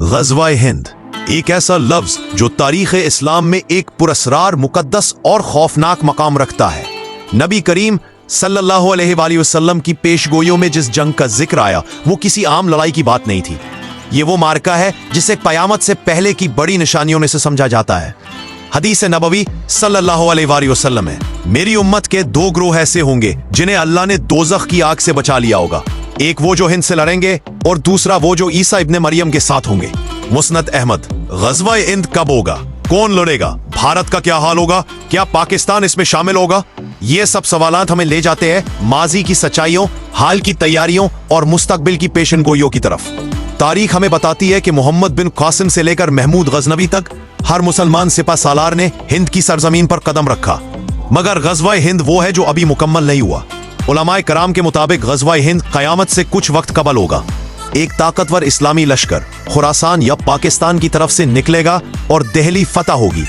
ग़ज़वा हिंद एक ऐसा लफ्ज जो तारीख़ इस्लाम में एक पुरस्रार, मुक़द्दस और खौफनाक मकाम रखता है। नबी करीम सल्लल्लाहु अलैहि वसल्लम की पेशगोइयों में जिस जंग का जिक्र आया वो किसी आम लड़ाई की बात नहीं थी। ये वो मार्का है जिसे क़यामत से पहले की बड़ी निशानियों में से समझा जाता है। हदीस नबवी सल्लल्लाहु अलैहि वसल्लम है, मेरी उम्मत के दो ग्रोह ऐसे होंगे जिन्हें अल्लाह ने दोज़ख की आग से बचा लिया होगा। एक वो जो हिंद से लड़ेंगे और दूसरा वो जो ईसा इब्ने मरियम के साथ होंगे। मुस्नद अहमद। ग़ज़वा हिंद कब होगा? कौन लड़ेगा? भारत का क्या हाल होगा? क्या पाकिस्तान इसमें शामिल होगा? ये सब सवालात हमें ले जाते हैं माजी की सच्चाइयों, हाल की तैयारियों और मुस्तकबिल की पेशनगोइयों की तरफ। तारीख हमें बताती है कि मोहम्मद बिन कासिम से लेकर महमूद गजनवी तक हर मुसलमान सिपा सालार ने हिंद की सरजमीन पर कदम रखा, मगर ग़ज़वा हिंद वो है जो अभी मुकम्मल नहीं हुआ। उलमाए कराम के मुताबिक ग़ज़वा हिंद क़यामत से कुछ वक्त कबल होगा। एक ताकतवर इस्लामी लश्कर खुरासान या पाकिस्तान की तरफ से निकलेगा और दिल्ली फतह होगी।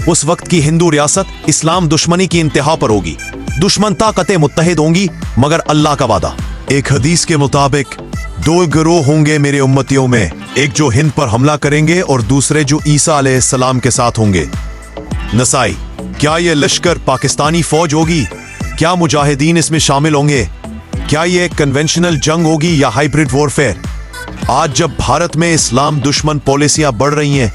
उस वक्त की हिंदू रियासत इस्लाम दुश्मनी की इंतहा पर होगी। दुश्मन ताकतें मुत्तहिद होंगी, मगर अल्लाह का वादा। एक हदीस के मुताबिक दो गिरोह होंगे मेरे उम्मतियों में, एक जो हिंद पर हमला करेंगे और दूसरे जो ईसा अलैहिस्सलाम के साथ होंगे। नसाई। क्या ये लश्कर पाकिस्तानी फौज होगी? क्या मुजाहिदीन इसमें शामिल होंगे? क्या ये कन्वेंशनल जंग होगी या हाइब्रिड वॉरफेयर? आज जब भारत में इस्लाम दुश्मन पॉलिसियां बढ़ रही हैं,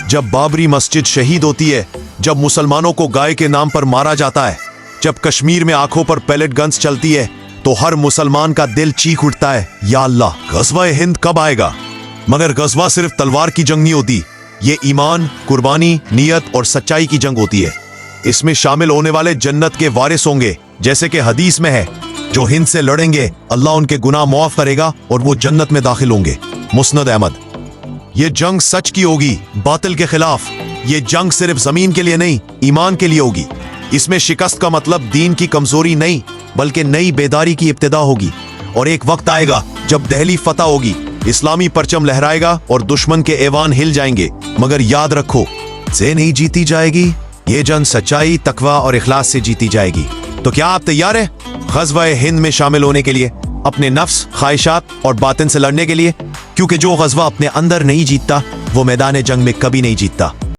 जब बाबरी मस्जिद शहीद होती है, जब मुसलमानों को गाय के नाम पर मारा जाता है, जब कश्मीर में आंखों पर पैलेट गन्स चलती है, तो हर मुसलमान का दिल चीख उठता है, या अल्लाह, ग़ज़वा हिंद कब आएगा? मगर ग़ज़वा सिर्फ तलवार की जंग नहीं होती, ये ईमान, कुर्बानी, नियत और सच्चाई की जंग होती है। इसमें शामिल होने वाले जन्नत के वारिस होंगे, जैसे कि हदीस में है, जो हिंद से लड़ेंगे अल्लाह उनके गुनाह मुआफ करेगा और वो जन्नत में दाखिल होंगे। मुस्नद अहमद। ये जंग सच की होगी, बातिल के खिलाफ। ये जंग सिर्फ जमीन के लिए नहीं, ईमान के लिए होगी। इसमें शिकस्त का मतलब दीन की कमजोरी नहीं, बल्कि नई बेदारी की इब्तिदा होगी। और एक वक्त आएगा जब दिल्ली फतह होगी, इस्लामी परचम लहराएगा और दुश्मन के ऐवान हिल जाएंगे। मगर याद रखो, से नहीं जीती जाएगी, ये जंग सच्चाई, तकवा और इखलास से जीती जाएगी। तो क्या आप तैयार हैं ग़ज़वा हिंद में शामिल होने के लिए, अपने नफ्स, ख्वाहिशात और बातिन से लड़ने के लिए? क्योंकि जो ग़ज़वा अपने अंदर नहीं जीतता वो मैदान जंग में कभी नहीं जीतता।